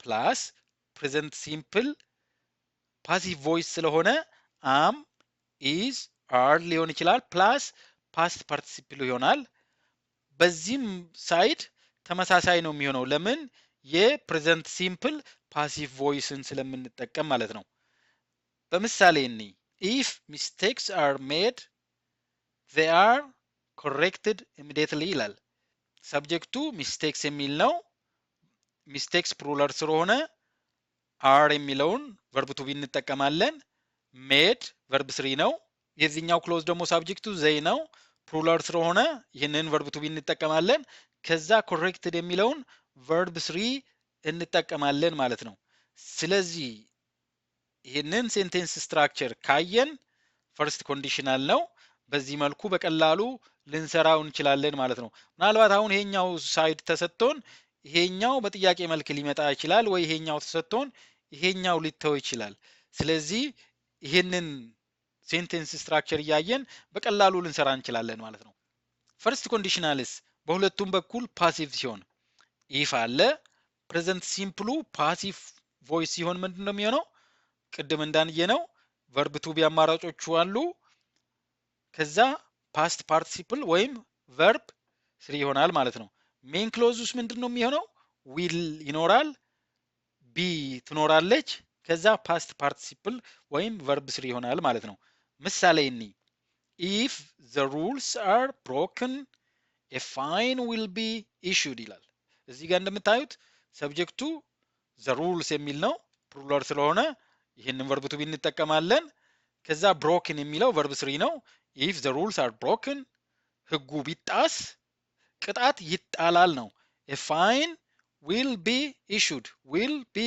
ፕላስ ፕሬዘንት ሲምፕል ፓሲቭ ቮይስ ስለሆነ አም ኢዝ አር ሊሆን ይችላል ፕላስ ፓስት ፓርቲሲፕል ይሆናል። በዚህም ሳይድ ተመሳሳይ ነው የሚሆነው ለምን የፕሬዘንት ሲምፕል ፓሲቭ ቮይስን ስለምንጠቀም ማለት ነው። በምሳሌ እኒ ኢፍ ሚስቴክስ አር ሜድ they are corrected immediately ይላል። ሰብጀክቱ ሚስቴክስ የሚል ነው። ሚስቴክስ ፕሉራል ስለሆነ አር የሚለውን ቨርብ ቱ ቢ እንጠቀማለን። ሜድ ቨርብ ስሪ ነው። የዚህኛው ክሎዝ ደግሞ ሳብጀክቱ ዘይ ነው። ፕሉራል ስለሆነ ይህንን ቨርብ ቱ ቢ እንጠቀማለን። ከዛ ኮሬክትድ የሚለውን ቨርብ ስሪ እንጠቀማለን ማለት ነው። ስለዚህ ይህንን ሴንቴንስ ስትራክቸር ካየን ፈርስት ኮንዲሽናል ነው። በዚህ መልኩ በቀላሉ ልንሰራው እንችላለን ማለት ነው። ምናልባት አሁን ይሄኛው ሳይድ ተሰጥቶን ይሄኛው በጥያቄ መልክ ሊመጣ ይችላል ወይ ይሄኛው ተሰጥቶን ይሄኛው ሊተው ይችላል። ስለዚህ ይሄንን ሴንቴንስ ስትራክቸር እያየን በቀላሉ ልንሰራ እንችላለን ማለት ነው። ፈርስት ኮንዲሽናልስ በሁለቱም በኩል ፓሲቭ ሲሆን ኢፍ አለ ፕሬዘንት ሲምፕሉ ፓሲቭ ቮይስ ሲሆን ምንድን ነው የሚሆነው? ቅድም እንዳንየነው ቨርብ ቱ ቢ አማራጮቹ አሉ። ከዛ ፓስት ፓርቲሲፕል ወይም ቨርብ ስሪ ይሆናል ማለት ነው። ሜን ክሎዝ ውስጥ ምንድን ነው የሚሆነው? ዊል ይኖራል፣ ቢ ትኖራለች፣ ከዛ ፓስት ፓርቲሲፕል ወይም ቨርብ ስሪ ይሆናል ማለት ነው። ምሳሌ እኒ ኢፍ ዘ ሩልስ አር ብሮክን ኤ ፋይን ዊል ቢ ኢሹድ ይላል። እዚህ ጋር እንደምታዩት ሰብጀክቱ ዘ ሩልስ የሚል ነው ፕሉራል ስለሆነ ይህንን ቨርብ ቱ ቢ እንጠቀማለን። ከዛ ብሮክን የሚለው ቨርብ ስሪ ነው። ኢፍ ዘ ሩልስ አር ብሮክን ህጉ ቢጣስ ቅጣት ይጣላል ነው። ኤ ፋይን ዊል ቢ ኢሹድ ዊል ቢ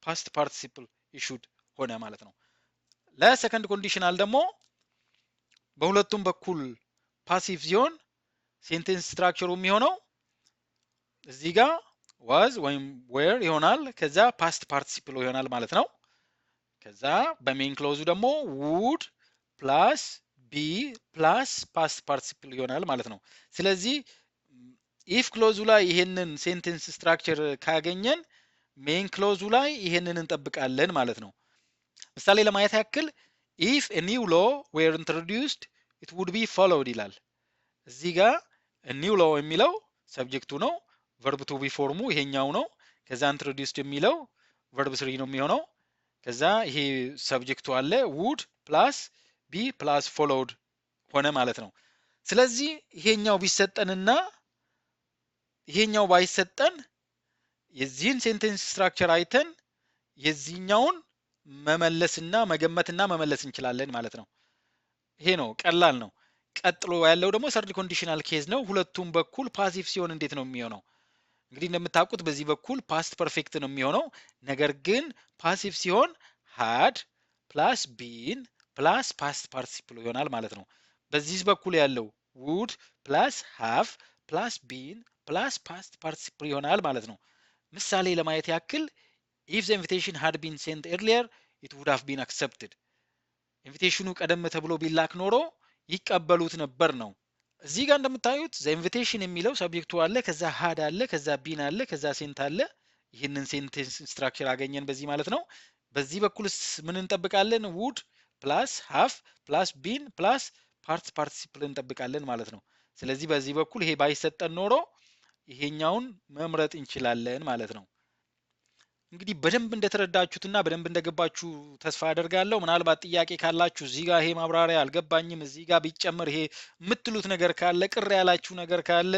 ፓስት ፓርቲሲፕል ኢሹድ ሆነ ማለት ነው። ለሰከንድ ኮንዲሽናል ደግሞ በሁለቱም በኩል ፓሲቭ ሲሆን ሴንቴንስ ስትራክቸሩ የሚሆነው እዚህ ጋር ዋዝ ወይም ዌር ይሆናል። ከዛ ፓስት ፓርቲሲፕል ይሆናል ማለት ነው። ከዛ በሜን ክሎዙ ደግሞ ውድ ፕላስ ቢ ፕላስ ፓስት ፓርቲሲፕል ይሆናል ማለት ነው። ስለዚህ ኢፍ ክሎዙ ላይ ይሄንን ሴንቴንስ ስትራክቸር ካገኘን ሜን ክሎዙ ላይ ይሄንን እንጠብቃለን ማለት ነው። ምሳሌ ለማየት ያክል ኢፍ a new law were introduced it would be followed ይላል። እዚህ ጋር a new law የሚለው ሰብጀክቱ ነው። ቨርብ ቱ ቢ ፎርሙ ይሄኛው ነው። ከዛ ኢንትሮዲውስድ የሚለው ቨርብ ስሪ ነው የሚሆነው። ከዛ ይሄ ሰብጀክቱ አለ ውድ ፕላስ ቢ ፕላስ ፎሎውድ ሆነ ማለት ነው። ስለዚህ ይሄኛው ቢሰጠንና ይሄኛው ባይሰጠን የዚህን ሴንቴንስ ስትራክቸር አይተን የዚህኛውን መመለስና መገመትና መመለስ እንችላለን ማለት ነው። ይሄ ነው፣ ቀላል ነው። ቀጥሎ ያለው ደግሞ ሰርድ ኮንዲሽናል ኬዝ ነው። ሁለቱም በኩል ፓሲቭ ሲሆን እንዴት ነው የሚሆነው? እንግዲህ እንደምታውቁት በዚህ በኩል ፓስት ፐርፌክት ነው የሚሆነው። ነገር ግን ፓሲቭ ሲሆን ሃድ ፕላስ ቢን ፕላስ ፓስት ፓርቲሲፕል ይሆናል ማለት ነው። በዚህ በኩል ያለው ውድ ፕላስ ሃቭ ፕላስ ቢን ፕላስ ፓስት ፓርቲሲፕል ይሆናል ማለት ነው። ምሳሌ ለማየት ያክል if the invitation had been sent earlier it would have been accepted። ኢንቪቴሽኑ ቀደም ተብሎ ቢላክ ኖሮ ይቀበሉት ነበር ነው። እዚህ ጋር እንደምታዩት ዘ ኢንቪቴሽን የሚለው ሰብጀክቱ አለ፣ ከዛ ሃድ አለ፣ ከዛ ቢን አለ፣ ከዛ ሴንት አለ። ይህንን ሴንቴንስ ስትራክቸር አገኘን በዚህ ማለት ነው። በዚህ በኩልስ ምን እንጠብቃለን? ውድ ፕላስ ሃፍ ፕላስ ቢን ፕላስ ፓርቲሲፕል እንጠብቃለን ማለት ነው። ስለዚህ በዚህ በኩል ይሄ ባይሰጠን ኖሮ ይሄኛውን መምረጥ እንችላለን ማለት ነው። እንግዲህ በደንብ እንደተረዳችሁትና በደንብ እንደገባችሁ ተስፋ አደርጋለሁ። ምናልባት ጥያቄ ካላችሁ እዚህ ጋር ይሄ ማብራሪያ አልገባኝም፣ እዚህ ጋር ቢጨመር ይሄ የምትሉት ነገር ካለ፣ ቅር ያላችሁ ነገር ካለ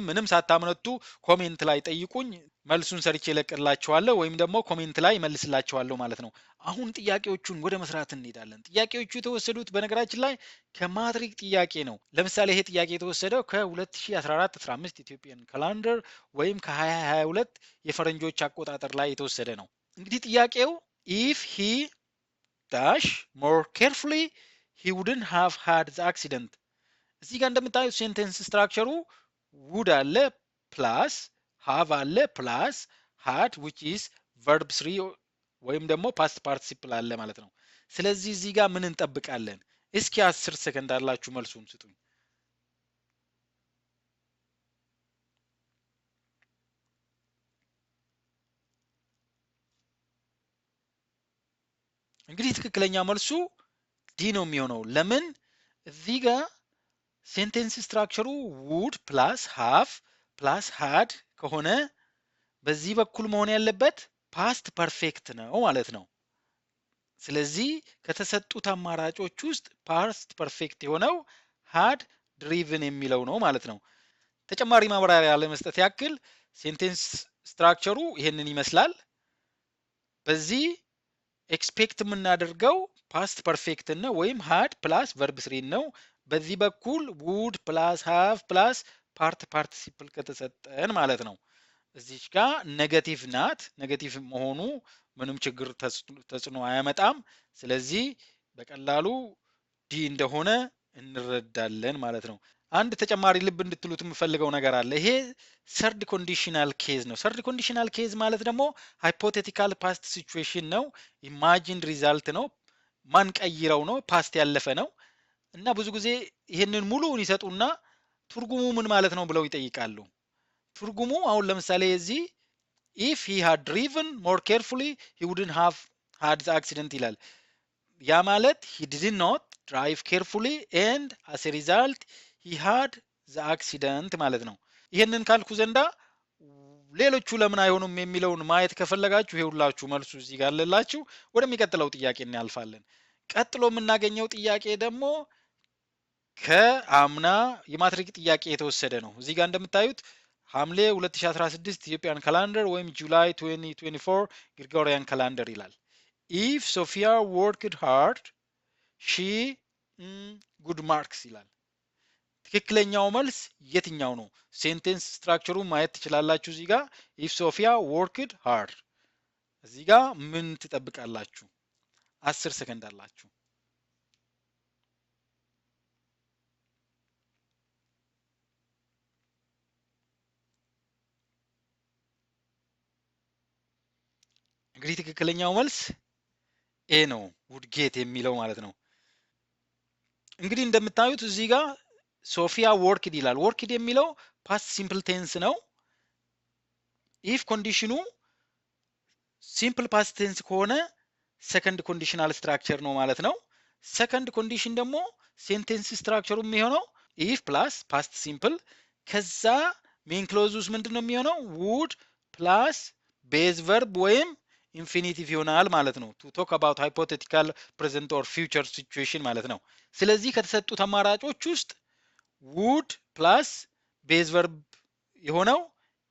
ምንም ሳታምነቱ ኮሜንት ላይ ጠይቁኝ። መልሱን ሰርቼ እለቅላችኋለሁ ወይም ደግሞ ኮሜንት ላይ መልስላችኋለሁ ማለት ነው። አሁን ጥያቄዎቹን ወደ መስራት እንሄዳለን። ጥያቄዎቹ የተወሰዱት በነገራችን ላይ ከማትሪክ ጥያቄ ነው። ለምሳሌ ይሄ ጥያቄ የተወሰደው ከ2014-15 ኢትዮጵያን ካላንደር ወይም ከ2022 የፈረንጆች አቆጣጠር ላይ የተወሰደ ነው። እንግዲህ ጥያቄው if he dash more carefully he wouldn't have had the accident። እዚህ ጋር እንደምታዩት ሴንቴንስ ስትራክቸሩ ውድ አለ ፕላስ ሃቭ አለ ፕላስ ሃድ which is verb 3 ወይም ደግሞ ፓስት ፓርቲሲፕል አለ ማለት ነው። ስለዚህ እዚህ ጋር ምን እንጠብቃለን? እስኪ 10 ሰከንድ አላችሁ መልሱን ስጡኝ። እንግዲህ ትክክለኛ መልሱ ዲ ነው የሚሆነው። ለምን? እዚህ ጋር ሴንቴንስ ስትራክቸሩ ውድ ፕላስ ሃቭ ፕላስ ሃድ ከሆነ በዚህ በኩል መሆን ያለበት ፓስት ፐርፌክት ነው ማለት ነው። ስለዚህ ከተሰጡት አማራጮች ውስጥ ፓስት ፐርፌክት የሆነው ሃድ ድሪቭን የሚለው ነው ማለት ነው። ተጨማሪ ማብራሪያ ለመስጠት ያክል ሴንቴንስ ስትራክቸሩ ይሄንን ይመስላል። በዚህ ኤክስፔክት የምናደርገው ፓስት ፐርፌክት ነው ወይም ሃድ ፕላስ ቨርብ ስሪን ነው። በዚህ በኩል ውድ ፕላስ ሃቭ ፕላስ ፓርቲሲፕል ከተሰጠን ማለት ነው። እዚች ጋር ኔጌቲቭ ናት። ኔጌቲቭ መሆኑ ምንም ችግር ተጽዕኖ አያመጣም። ስለዚህ በቀላሉ ዲ እንደሆነ እንረዳለን ማለት ነው። አንድ ተጨማሪ ልብ እንድትሉት የምፈልገው ነገር አለ። ይሄ ሰርድ ኮንዲሽናል ኬዝ ነው። ሰርድ ኮንዲሽናል ኬዝ ማለት ደግሞ ሃይፖቴቲካል ፓስት ሲቹዌሽን ነው። ኢማጂንድ ሪዛልት ነው። ማን ቀይረው ነው፣ ፓስት ያለፈ ነው እና ብዙ ጊዜ ይህንን ሙሉውን ይሰጡና ትርጉሙ ምን ማለት ነው ብለው ይጠይቃሉ። ትርጉሙ አሁን ለምሳሌ እዚህ if he had driven more carefully he wouldn't have had the accident ይላል። ያ ማለት he did not drive carefully and as a result he had the accident ማለት ነው። ይህንን ካልኩ ዘንዳ ሌሎቹ ለምን አይሆኑም የሚለውን ማየት ከፈለጋችሁ ይሄውላችሁ መልሱ እዚህ ጋር አለላችሁ። ወደሚቀጥለው ጥያቄ እናልፋለን። ቀጥሎ የምናገኘው ጥያቄ ደግሞ ከአምና የማትሪክ ጥያቄ የተወሰደ ነው። እዚህ ጋር እንደምታዩት ሐምሌ 2016 ኢትዮጵያን ካላንደር ወይም ጁላይ 2024 ግሪጎሪያን ካላንደር ይላል። ኢፍ ሶፊያ ወርክድ ሃርድ ሺ ጉድ ማርክስ ይላል። ትክክለኛው መልስ የትኛው ነው? ሴንቴንስ ስትራክቸሩን ማየት ትችላላችሁ። እዚህ ጋር ኢፍ ሶፊያ ወርክድ ሃርድ፣ እዚህ ጋር ምን ትጠብቃላችሁ? 10 ሰከንድ አላችሁ። እንግዲህ ትክክለኛው መልስ ኤ ነው፣ ውድጌት የሚለው ማለት ነው። እንግዲህ እንደምታዩት እዚህ ጋር ሶፊያ ወርክድ ይላል። ወርክድ የሚለው ፓስት ሲምፕል ቴንስ ነው። ኢፍ ኮንዲሽኑ ሲምፕል ፓስት ቴንስ ከሆነ ሰከንድ ኮንዲሽናል ስትራክቸር ነው ማለት ነው። ሰከንድ ኮንዲሽን ደግሞ ሴንቴንስ ስትራክቸሩ የሚሆነው ኢፍ ፕላስ ፓስት ሲምፕል ከዛ ሜን ክሎዝ ውስጥ ምንድን ነው የሚሆነው? ውድ ፕላስ ቤዝ ቨርብ ወይም ኢንፊኒቲቭ ይሆናል ማለት ነው። ቱ ቶክ አባውት ሃይፖቴቲካል ፕሬዘንት ኦር ፊውቸር ሲቹዌሽን ማለት ነው። ስለዚህ ከተሰጡት አማራጮች ውስጥ ውድ ፕላስ ቤዝ ቨርብ የሆነው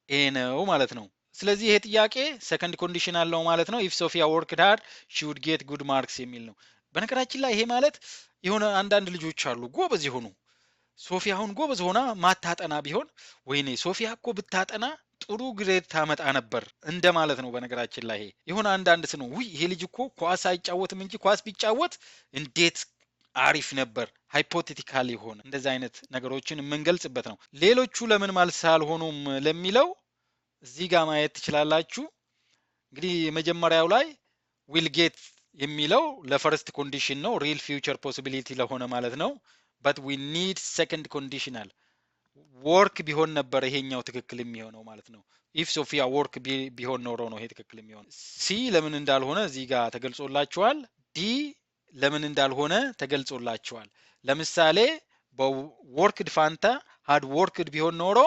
ኤ ነው ማለት ነው። ስለዚህ ይሄ ጥያቄ ሰከንድ ኮንዲሽን አለው ማለት ነው። ኢፍ ሶፊያ ወርክድ ሃርድ ሺ ውድ ጌት ጉድ ማርክስ የሚል ነው። በነገራችን ላይ ይሄ ማለት የሆነ አንዳንድ ልጆች አሉ ጎበዝ የሆኑ ሶፊያ አሁን ጎበዝ ሆና ማታጠና ቢሆን ወይኔ ሶፊያ እኮ ብታጠና ጥሩ ግሬድ ታመጣ ነበር እንደማለት ነው። በነገራችን ላይ ይሄ የሆነ አንዳንድ ስነው ውይ ይሄ ልጅ እኮ ኳስ አይጫወትም እንጂ ኳስ ቢጫወት እንዴት አሪፍ ነበር። ሃይፖቴቲካል የሆነ እንደዚህ አይነት ነገሮችን የምንገልጽበት ነው። ሌሎቹ ለምን መልስ አልሆኑም ለሚለው እዚህ ጋር ማየት ትችላላችሁ። እንግዲህ የመጀመሪያው ላይ ዊል ጌት የሚለው ለፈርስት ኮንዲሽን ነው፣ ሪል ፊውቸር ፖሲቢሊቲ ለሆነ ማለት ነው። በት ዊ ኒድ ሰከንድ ኮንዲሽናል ወርክ ቢሆን ነበር ይሄኛው ትክክል የሚሆነው ማለት ነው። ኢፍ ሶፊያ ወርክ ቢሆን ኖሮ ነው ይሄ ትክክል የሚሆነው። ሲ ለምን እንዳልሆነ እዚህ ጋር ተገልጾላችኋል። ዲ ለምን እንዳልሆነ ተገልጾላችኋል። ለምሳሌ በወርክድ ፋንታ ሃድ ወርክድ ቢሆን ኖሮ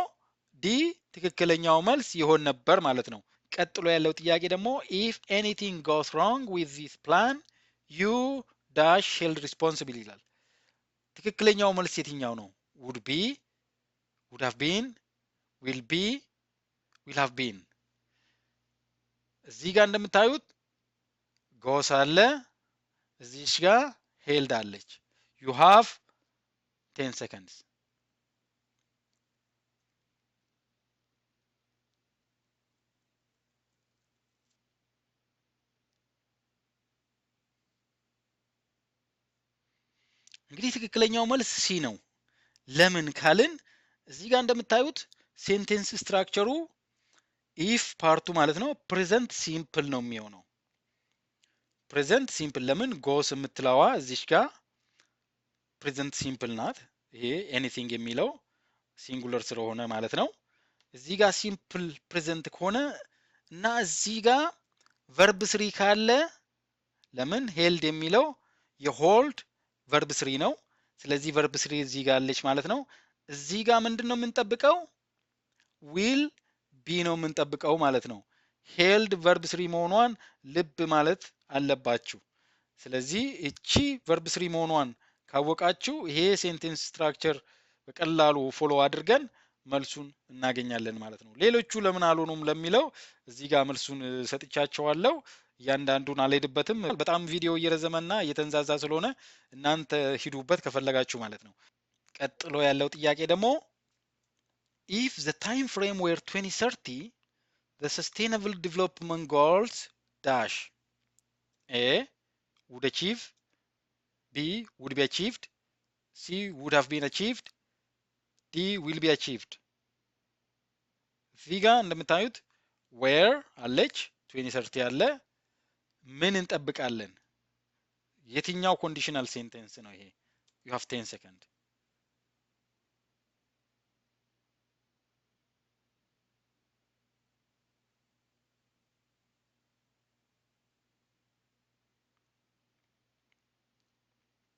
ዲ ትክክለኛው መልስ ይሆን ነበር ማለት ነው። ቀጥሎ ያለው ጥያቄ ደግሞ ኢፍ ኤኒቲንግ ጎስ ሮንግ ዊዝ ዚስ ፕላን ዩ ዳሽ ሄልድ ሪስፖንሲብል ይላል። ትክክለኛው መልስ የትኛው ነው? ውድ ቢ፣ ውድ ሃቭ ቢን፣ ዊል ቢ፣ ዊል ሃቭ ቢን። እዚህ ጋር እንደምታዩት ጎስ አለ፣ እዚች ጋር ሄልድ አለች። ዩ ሃቭ 10 seconds። እንግዲህ ትክክለኛው መልስ ሲ ነው። ለምን ካልን እዚህ ጋር እንደምታዩት ሴንቴንስ ስትራክቸሩ ኢፍ ፓርቱ ማለት ነው ፕሬዘንት ሲምፕል ነው የሚሆነው። ፕሬዘንት ሲምፕል ለምን ጎስ የምትለዋ እዚች ጋር ፕሬዘንት ሲምፕል ናት። ይሄ ኤኒቲንግ የሚለው ሲንጉለር ስለሆነ ማለት ነው። እዚህ ጋር ሲምፕል ፕሬዘንት ከሆነ እና እዚህ ጋር ቨርብ ስሪ ካለ ለምን ሄልድ የሚለው የሆልድ ቨርብ ስሪ ነው። ስለዚህ ቨርብ ስሪ እዚህ ጋር አለች ማለት ነው። እዚህ ጋር ምንድን ነው የምንጠብቀው? ዊል ቢ ነው የምንጠብቀው ማለት ነው። ሄልድ ቨርብ ስሪ መሆኗን ልብ ማለት አለባችሁ። ስለዚህ እቺ ቨርብ ስሪ መሆኗን ካወቃችሁ ይሄ ሴንቴንስ ስትራክቸር በቀላሉ ፎሎ አድርገን መልሱን እናገኛለን ማለት ነው። ሌሎቹ ለምን አልሆኑም ለሚለው እዚህ ጋር መልሱን ሰጥቻቸዋለሁ። እያንዳንዱን አልሄድበትም። በጣም ቪዲዮ እየረዘመና እየተንዛዛ ስለሆነ እናንተ ሂዱበት ከፈለጋችሁ ማለት ነው። ቀጥሎ ያለው ጥያቄ ደግሞ if the time frame were 2030 the sustainable development goals dash a would achieve, b would be achieved, c would have been achieved, d will be achieved። እዚህ ጋር እንደምታዩት where አለች 2030 አለ። ምን እንጠብቃለን? የትኛው ኮንዲሽናል ሴንቴንስ ነው ይሄ? you have 10 seconds።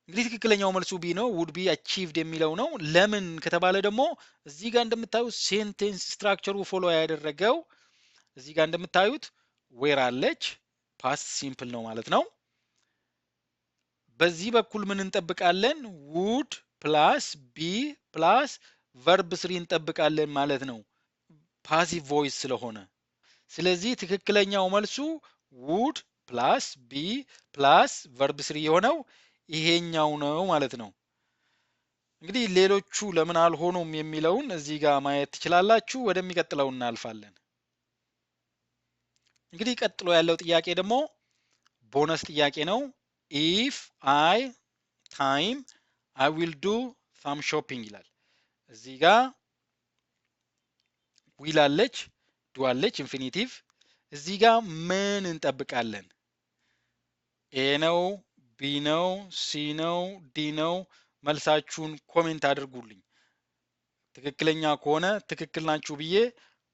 እንግዲህ ትክክለኛው መልሱ ቢ ነው። ውድ ቢ አቺቭድ የሚለው ነው። ለምን ከተባለ ደግሞ እዚህ ጋር እንደምታዩት ሴንቴንስ ስትራክቸሩ ፎሎ ያደረገው እዚህ ጋር እንደምታዩት ዌር አለች ፓስት ሲምፕል ነው ማለት ነው። በዚህ በኩል ምን እንጠብቃለን? ውድ ፕላስ ቢ ፕላስ ቨርብ ስሪ እንጠብቃለን ማለት ነው ፓሲቭ ቮይስ ስለሆነ። ስለዚህ ትክክለኛው መልሱ ውድ ፕላስ ቢ ፕላስ ቨርብ ስሪ የሆነው ይሄኛው ነው ማለት ነው። እንግዲህ ሌሎቹ ለምን አልሆኑም የሚለውን እዚህ ጋር ማየት ትችላላችሁ። ወደሚቀጥለው እናልፋለን። እንግዲህ ቀጥሎ ያለው ጥያቄ ደግሞ ቦነስ ጥያቄ ነው። ኢፍ አይ ታይም አይ ዊል ዱ ሳም ሾፒንግ ይላል። እዚህ ጋር ዊል አለች፣ ዱ አለች ኢንፊኒቲቭ። እዚህ ጋር ምን እንጠብቃለን? ኤ ነው፣ ቢ ነው፣ ሲ ነው፣ ዲ ነው? መልሳችሁን ኮሜንት አድርጉልኝ። ትክክለኛ ከሆነ ትክክል ናችሁ ብዬ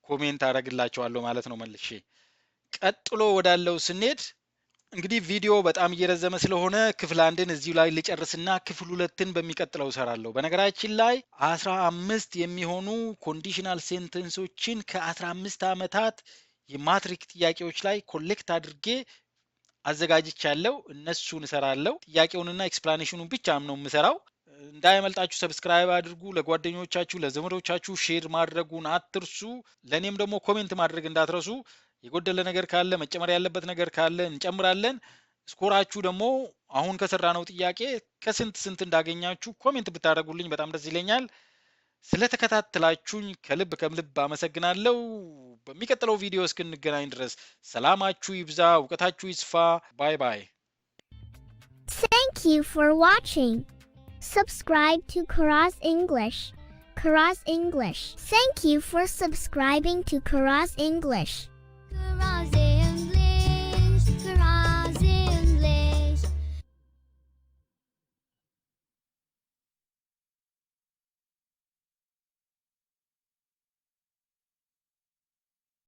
ኮሜንት አደርግላችኋለሁ ማለት ነው መልሼ። ቀጥሎ ወዳለው ስንሄድ እንግዲህ ቪዲዮ በጣም እየረዘመ ስለሆነ ክፍል 1ን እዚሁ ላይ ልጨርስና ክፍል 2ን በሚቀጥለው እሰራለሁ። በነገራችን ላይ 15 የሚሆኑ ኮንዲሽናል ሴንተንሶችን ከ15 ዓመታት የማትሪክ ጥያቄዎች ላይ ኮሌክት አድርጌ አዘጋጅቻለሁ። እነሱን እሰራለሁ። ጥያቄውንና ኤክስፕላኔሽኑን ብቻ ነው የምሰራው። እንዳያመልጣችሁ ሰብስክራይብ አድርጉ። ለጓደኞቻችሁ ለዘመዶቻችሁ ሼር ማድረጉን አትርሱ። ለእኔም ደግሞ ኮሜንት ማድረግ እንዳትረሱ። የጎደለ ነገር ካለ መጨመር ያለበት ነገር ካለ እንጨምራለን። ስኮራችሁ ደግሞ አሁን ከሰራነው ጥያቄ ከስንት እንዳገኛችሁ ኮሜንት ብታደርጉልኝ በጣም ደስ ይለኛል። ስለተከታተላችሁኝ ከልብ አመሰግናለሁ። በሚቀጥለው ቪዲዮ እስክንገናኝ ድረስ ሰላማችሁ ይብዛ፣ እውቀታችሁ ይስፋ። ባይ ባይ። Thank you for watching. Subscribe to Karaz English. Karaz English. Thank you for subscribing to Karaz English.